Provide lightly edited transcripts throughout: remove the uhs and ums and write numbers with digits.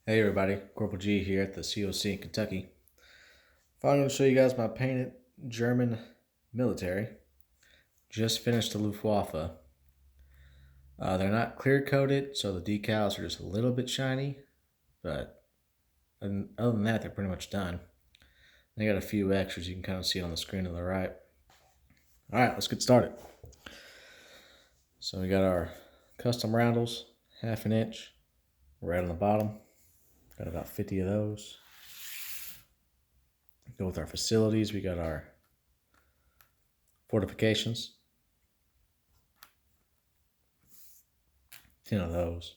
Hey everybody, Corporal G here at the COC in Kentucky. Finally going to show you guys my painted German military. Just finished the Luftwaffe. They're not clear coated, so the decals are just a little bit shiny, but other than that, they're pretty much done. They got a few extras you can kind of see on the screen to the right. Alright, let's get started. So we got our custom roundels, 1/2 inch, right on the bottom. Got about 50 of those. Go with our facilities. We got our fortifications, 10 of those.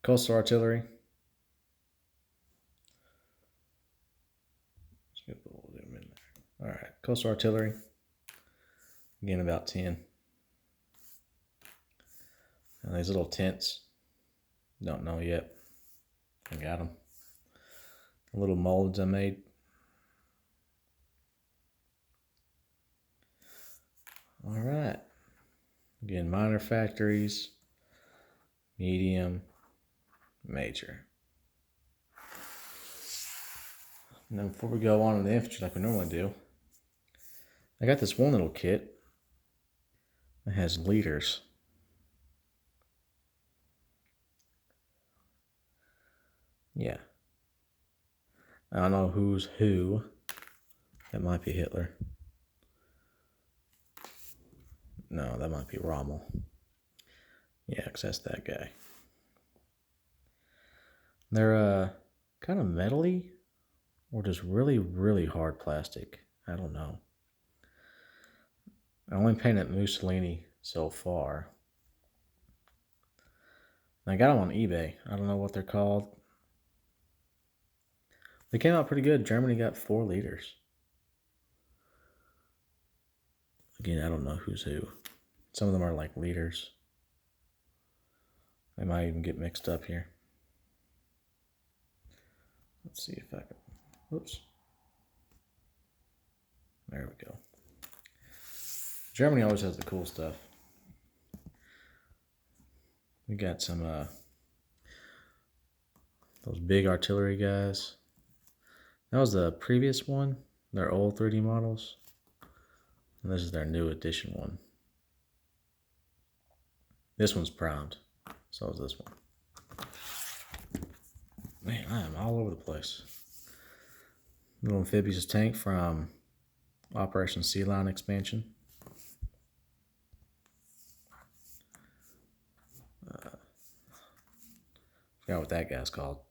Coastal artillery. Let's get the little zoom in there. All right, coastal artillery. Again, about 10. And these little tents. Don't know yet. I got them. The little molds I made. All right. Again, minor factories, medium, major. And then before we go on to the infantry like we normally do, I got this one little kit that has leaders. Yeah. I don't know who's who. That might be Hitler. No, that might be Rommel. Yeah, because that's that guy. They're kind of metally or just really, really hard plastic. I don't know. I only painted Mussolini so far. I got them on eBay. I don't know what they're called. They came out pretty good. Germany got 4 liters. Again, I don't know who's who. Some of them are like liters. They might even get mixed up here. Let's see if I can. Whoops. There we go. Germany always has the cool stuff. We got some those big artillery guys. That was the previous one, their old 3D models. And this is their new edition one. This one's primed. So is this one. Man, I am all over the place. Little amphibious tank from Operation Sea Lion expansion. Forgot what that guy's called.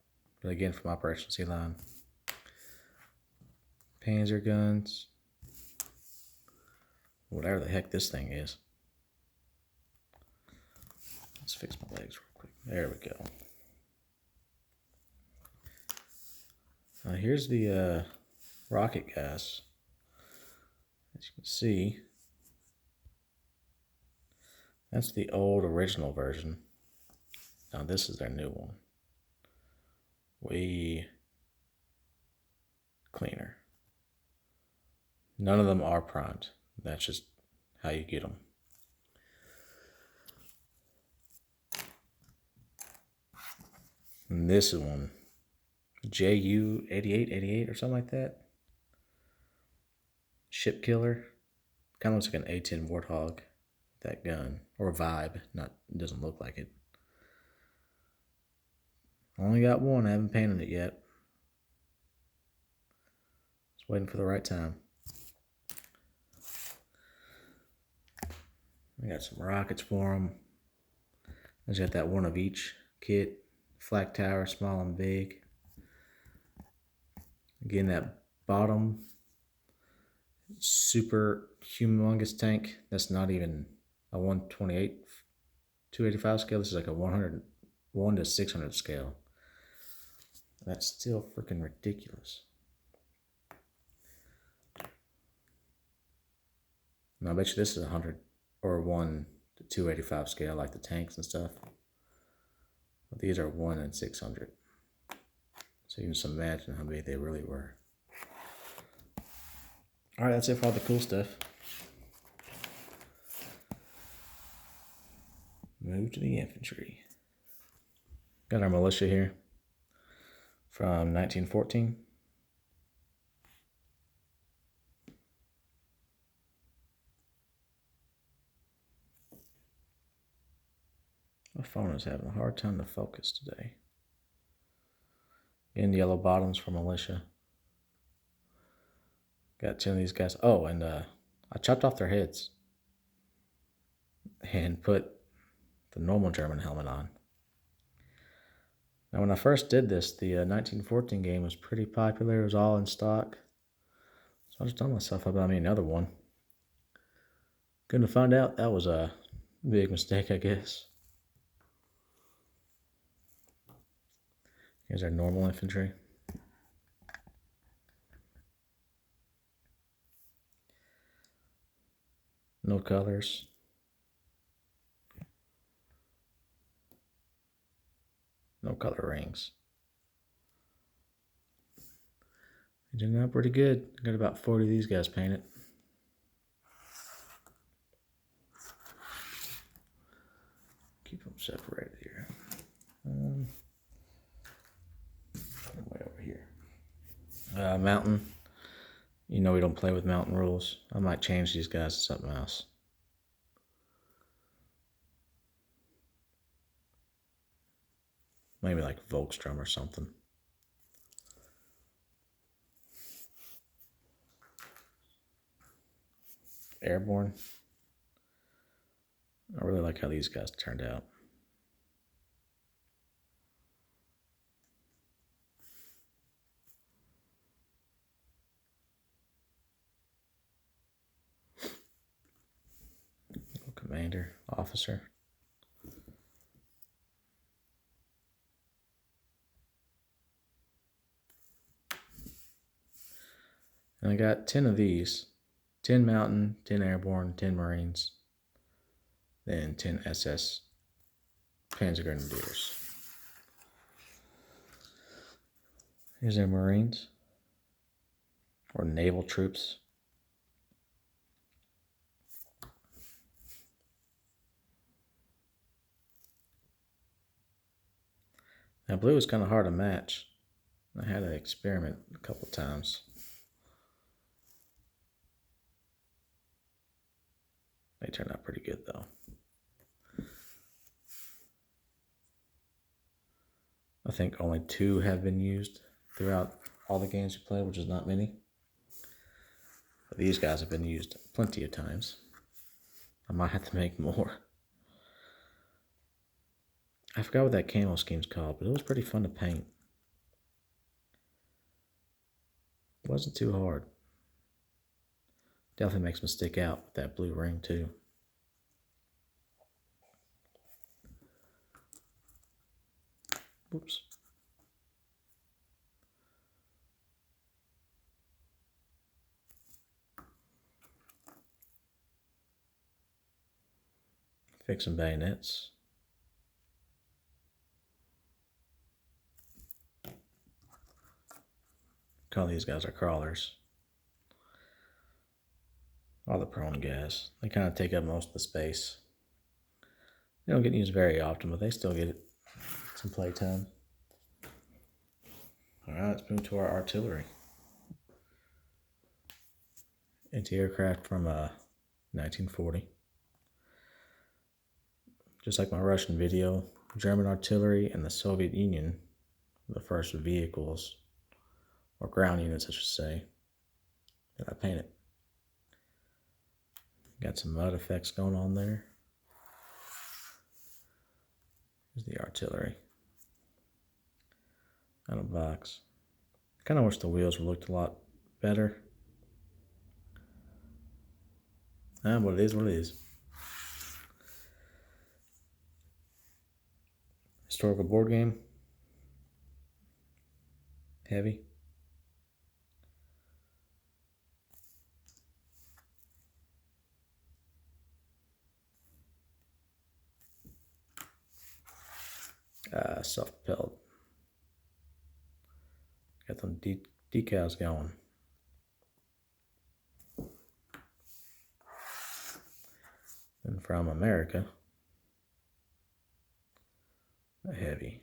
But again, from Operation Sea Lion. Panzer guns. Whatever the heck this thing is. Let's fix my legs real quick. There we go. Here's the rocket gas. As you can see, that's the old original version. Now this is their new one. Way cleaner. None of them are primed. That's just how you get them. And this is one, JU8888 or something like that. Ship killer. Kind of looks like an A10 Warthog. That gun. Or Vibe. It doesn't look like it. Only got one. I haven't painted it yet. Just waiting for the right time. I got some rockets for them. I just got that one of each kit. Flak tower, small and big. Again, that bottom super humongous tank. That's not even a 128, 285 scale. This is like a 1 to 600 scale. That's still freaking ridiculous. Now I bet you this is 100 or 1 to 285 scale, like the tanks and stuff. But these are 1 in 600. So you can just imagine how big they really were. Alright, that's it for all the cool stuff. Move to the infantry. Got our militia here. from 1914. My phone is having a hard time to focus today. Again, yellow bottoms for militia. Got 10 of these guys. Oh, and I chopped off their heads and put the normal German helmet on. Now, when I first did this, the 1914 game was pretty popular. It was all in stock. So I just told myself about me another one. Couldn't find out that was a big mistake, I guess. Here's our normal infantry. No colors. No color rings. They're doing out pretty good. Got about 40 of these guys painted. Keep them separated here. Way over here. Mountain. You know we don't play with mountain rules. I might change these guys to something else. Maybe like Volkstrom or something. Airborne. I really like how these guys turned out. Commander, officer. And I got 10 of these. 10 mountain, 10 airborne, 10 marines, then 10 SS Panzer Grenadiers. Here's our marines, or naval troops. Now blue is kind of hard to match. I had to experiment a couple times. They turned out pretty good though. I think only 2 have been used throughout all the games we played, which is not many. But these guys have been used plenty of times. I might have to make more. I forgot what that camo scheme's called, but it was pretty fun to paint. It wasn't too hard. Definitely makes me stick out with that blue ring too. Whoops. Fix some bayonets. Call these guys our crawlers. All the prone guys. They kind of take up most of the space. They don't get used very often, but they still get some playtime. Alright, let's move to our artillery. Anti-aircraft from 1940. Just like my Russian video, German artillery and the Soviet Union were the first vehicles, or ground units I should say, that I painted. Got some mud effects going on there. Here's the artillery. Out of box. I kind of wish the wheels looked a lot better. But it is what it is. Historical board game. Heavy. Self-propelled. Got them decals going. And from America, a heavy.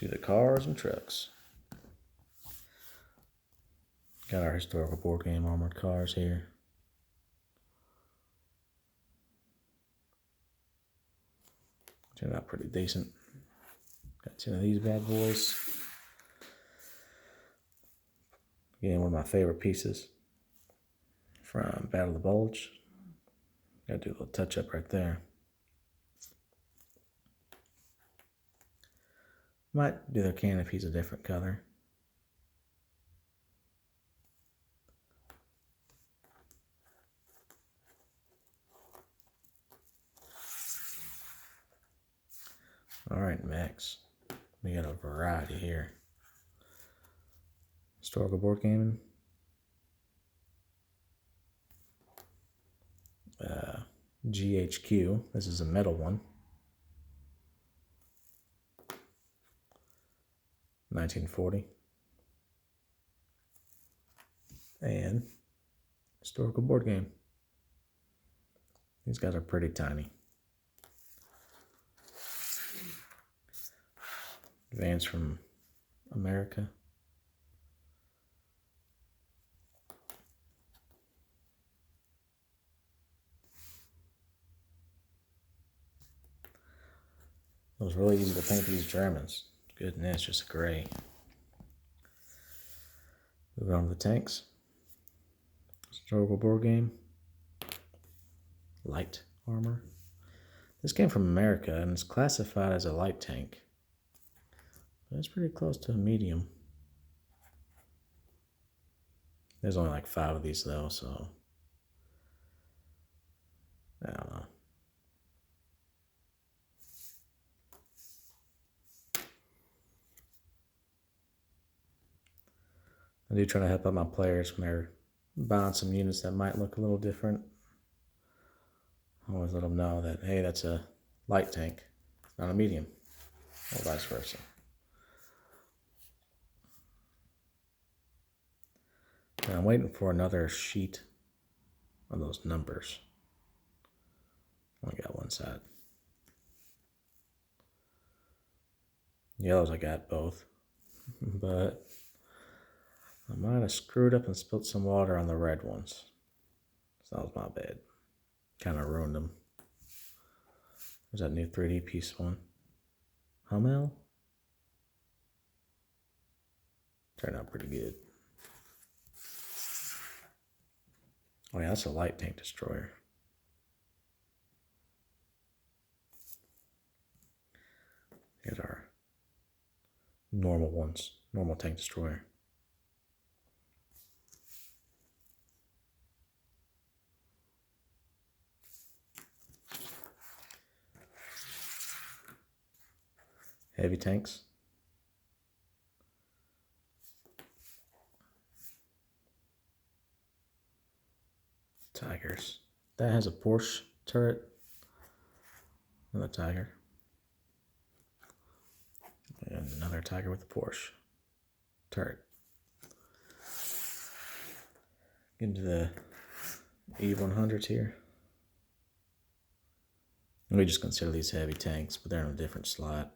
to the cars and trucks. Got our historical board game armored cars here. Turned out pretty decent. Got 10 of these bad boys. Again, one of my favorite pieces from Battle of the Bulge. Gotta do a little touch up right there. Might do their canopies a different color. Alright, Max. We got a variety here. Historical board gaming. GHQ. This is a metal one. 1940. And historical board game. These guys are pretty tiny. Advance from America. It was really easy to paint these Germans. Goodness, just a gray. Moving on to the tanks. Historical board game. Light armor. This came from America and is classified as a light tank. But it's pretty close to a medium. There's only like 5 of these though, so I don't know. I do try to help out my players when they're buying some units that might look a little different. I always let them know that, hey, that's a light tank, not a medium, or vice versa. And I'm waiting for another sheet of those numbers. Only got one side. Yellows, I got both, but I might have screwed up and spilled some water on the red ones. So that was my bad. Kind of ruined them. There's that new 3D piece one. Hummel? Turned out pretty good. Oh yeah, that's a light tank destroyer. Here's our normal ones. Normal tank destroyer. Heavy tanks. Tigers. That has a Porsche turret. Another tiger. And another tiger with a Porsche turret. Get into the E100s here. We just consider these heavy tanks, but they're in a different slot.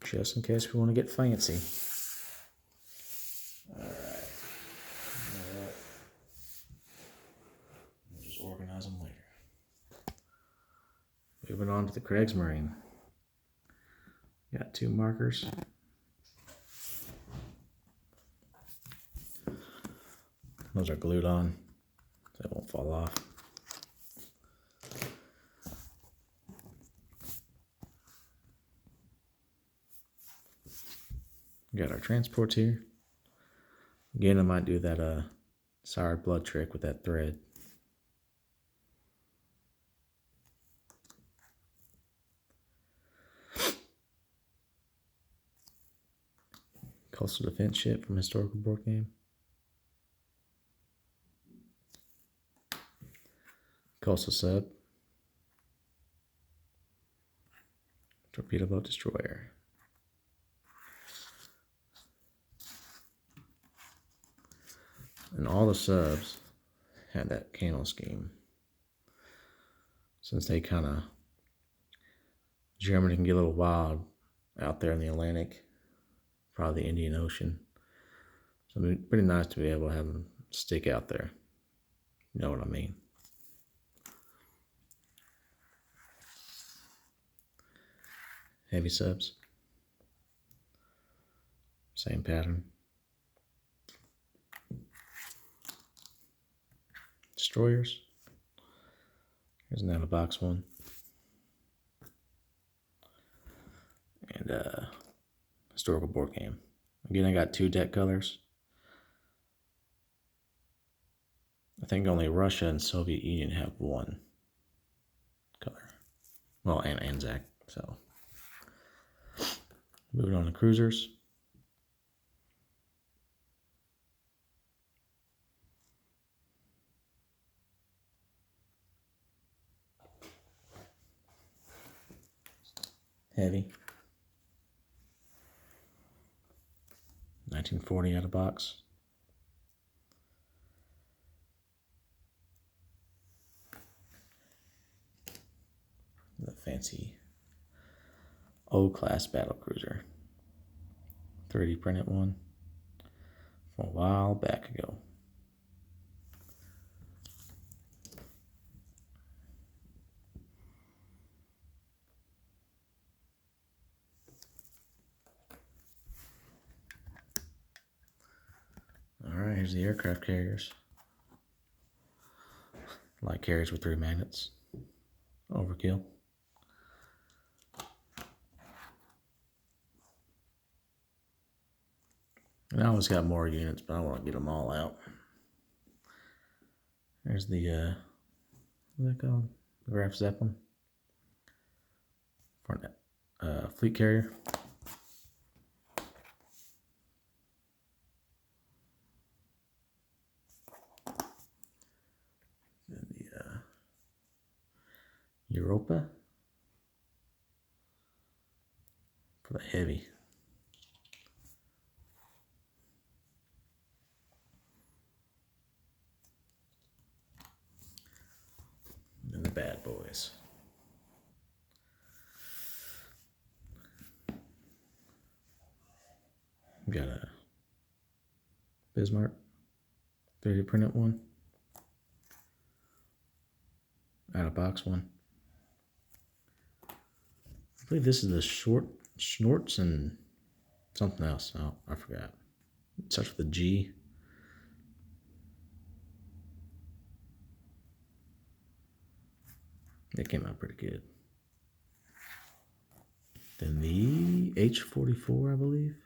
Just in case we want to get fancy. Alright. We'll just organize them later. Moving on to the Kriegsmarine. Got 2 markers. Those are glued on, so they won't fall off. Got our transports here. Again, I might do that sour blood trick with that thread. Coastal defense ship from historical board game. Coastal sub. Torpedo boat destroyer. And all the subs had that candle scheme. Since they kind of Germany can get a little wild out there in the Atlantic, probably the Indian Ocean. So it'd be pretty nice to be able to have them stick out there. You know what I mean? Heavy subs. Same pattern. Destroyers. Here's an out of box one. And historical board game. Again, I got 2 deck colors. I think only Russia and Soviet Union have 1 color. Well, and Anzac. So, moving on to cruisers. Heavy. 1940 out of box. The fancy O-class battle cruiser. 3D printed one from a while back ago. Alright, here's the aircraft carriers. Light carriers with 3 magnets. Overkill. And I always got more units, but I want to get them all out. There's the, what's that called? The Graf Zeppelin. For a fleet carrier. Then the Europa. For the heavy. And the bad boys. Got a Bismarck 3D printed one. Out of box one. I believe this is the Schnorts and something else. Oh, I forgot. It starts with a G. It came out pretty good. Then the H-44, I believe.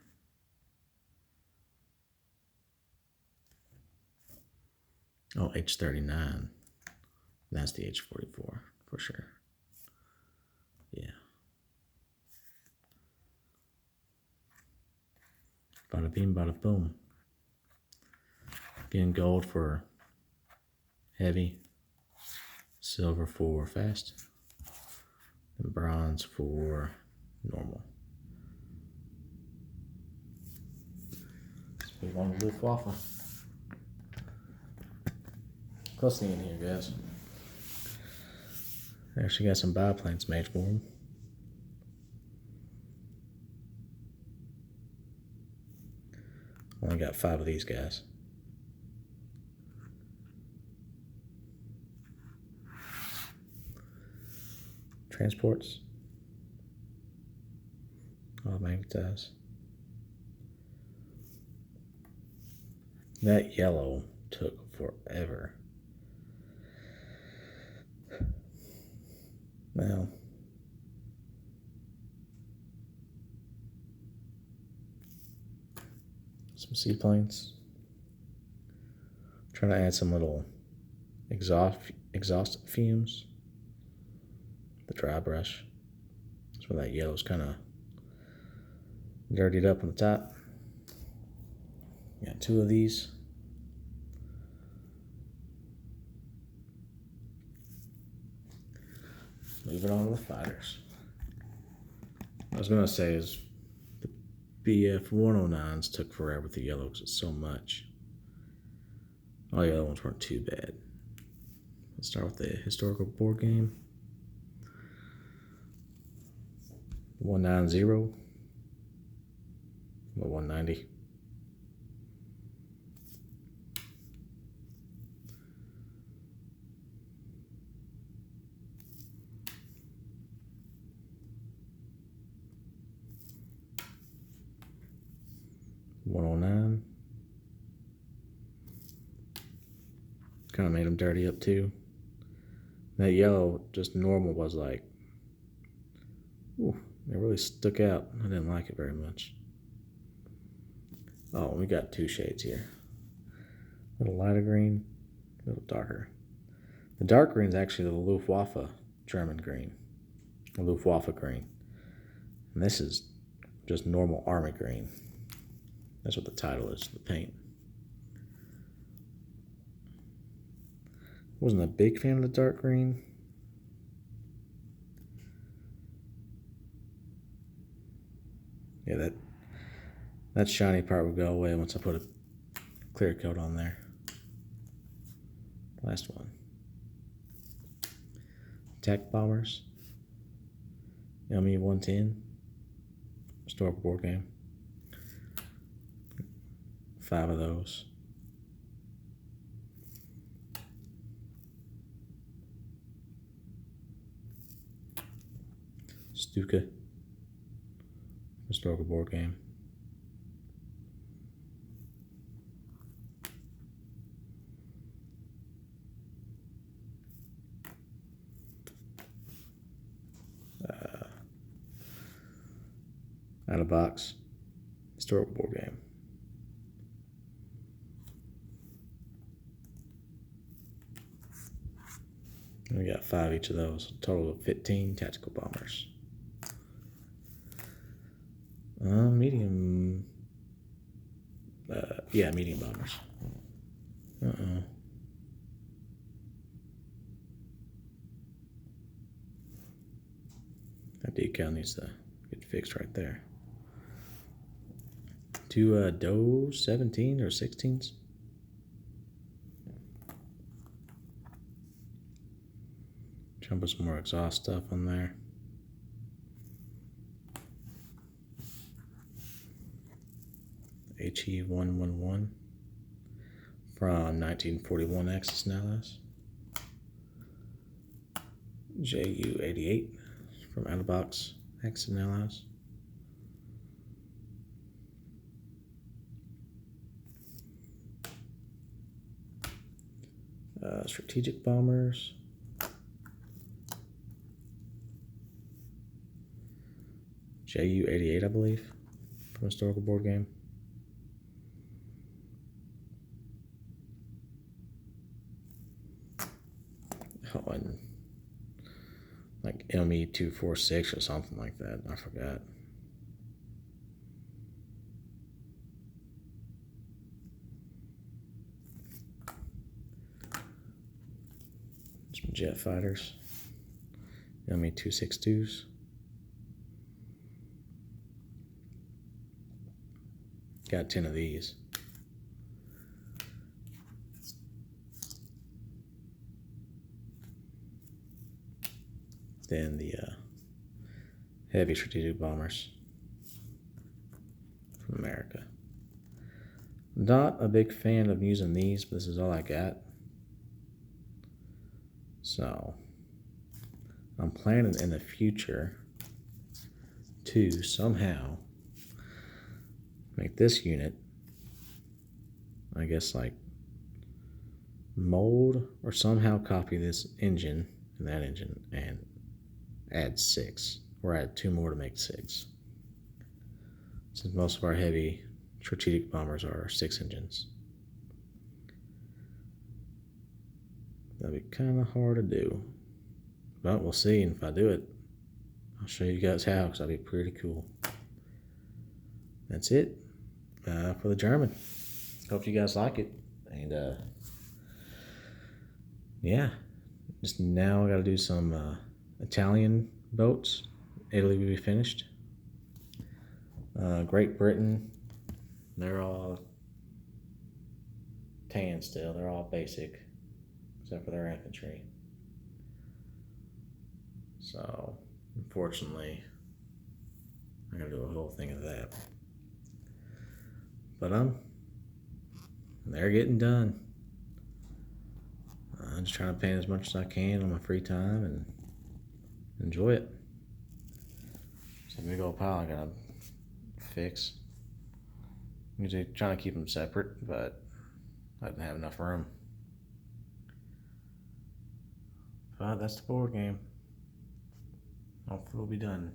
Oh, H-39. That's the H-44 for sure. Yeah. Bada bing, bada boom. Again, gold for heavy, silver for fast, and bronze for normal. Let's move on to Luftwaffe. Close in here, guys. I actually got some biplanes made for them. Only got 5 of these guys. Transports. All magnetized. That yellow took forever. Now, some seaplanes. Trying to add some little exhaust fumes. The dry brush. That's where that yellow's kind of dirtied up on the top. Got 2 of these. Moving on to the fighters. I was going to say is the BF 109s took forever with the yellow because it's so much. All the other ones weren't too bad. Let's start with the historical board game. 190, 190. $109. Kind of made them dirty up too. That yellow, just normal, was like, ooh, it really stuck out. I didn't like it very much. Oh, we got two shades here. A little lighter green, a little darker. The dark green is actually the Luftwaffe German green, the Luftwaffe green. And this is just normal army green. That's what the title is, the paint. Wasn't a big fan of the dark green. Yeah, that shiny part would go away once I put a clear coat on there. Last one. Tech bombers. ME 110. Historical board game. 5 of those. Stuka. Historical board game. Out of box. Historical board game. And we got 5 each of those. A total of 15 tactical bombers. Medium. Yeah, medium bombers. That decal needs to get fixed right there. 2 Doe 17 or 16s. Try and put some more exhaust stuff on there. HE111 from 1941 Axis and Allies. JU88 from out of box Axis and Allies. Strategic bombers. JU88, I believe, from historical board game. Oh, and like ME246 or something like that. I forgot. Some jet fighters. ME262s. Got 10 of these. Then the heavy strategic bombers from America. Not a big fan of using these, but this is all I got. So I'm planning in the future to somehow make this unit, I guess, like mold or somehow copy this engine and that engine and add 6 or add 2 more to make 6, since most of our heavy strategic bombers are 6 engines. That'd be kind of hard to do, but we'll see. And if I do it, I'll show you guys how, because that'd be pretty cool. That's it for the German. Hope you guys like it. And yeah, just now I got to do some Italian boats. Italy will be finished. Great Britain, they're all tan still. They're all basic, except for their infantry. So, unfortunately, I gotta do a whole thing of that. But they're getting done. I'm just trying to paint as much as I can on my free time and enjoy it. It's a big old pile I gotta fix. Usually trying to keep them separate, but I didn't have enough room. But that's the board game. Hopefully we'll be done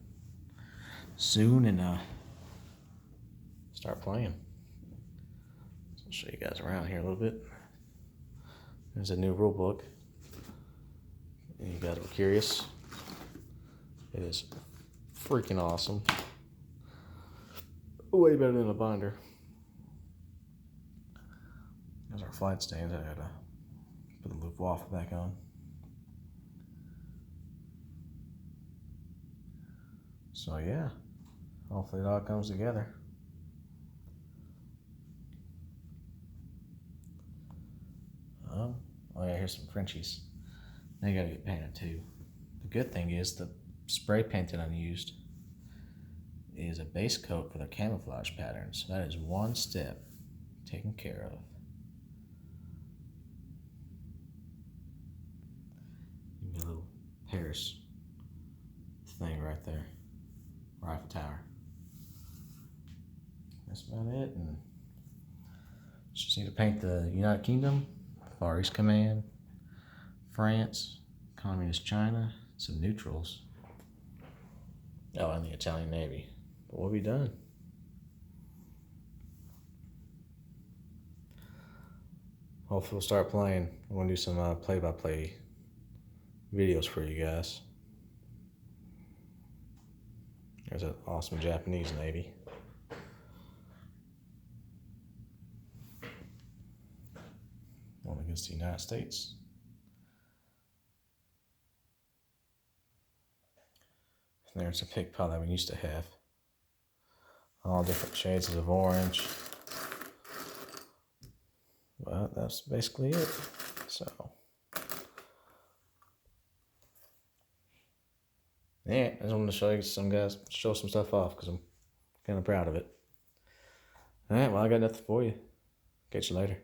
soon and start playing. So I'll show you guys around here a little bit. There's a new rule book. And you guys were curious. It is freaking awesome. Way better than a binder. There's our flight stains. I gotta put the Luftwaffe back on. So yeah, hopefully it all comes together. Oh yeah, here's some Frenchies. They gotta get painted too. The good thing is the spray paint that I used is a base coat for the camouflage patterns. So that is one step taken care of. You get a little Paris thing right there. Rifle tower. That's about it. And just need to paint the United Kingdom, Far East Command, France, Communist China, some neutrals. Oh, and the Italian Navy. But we'll be done. Hopefully we'll start playing. I'm gonna do some play-by-play videos for you guys. There's an awesome Japanese Navy. One against the United States. And there's a pig pile that we used to have. All different shades of orange. Well, that's basically it. So, yeah, I just wanted to show you show some stuff off because I'm kind of proud of it. All right, well, I got nothing for you. Catch you later.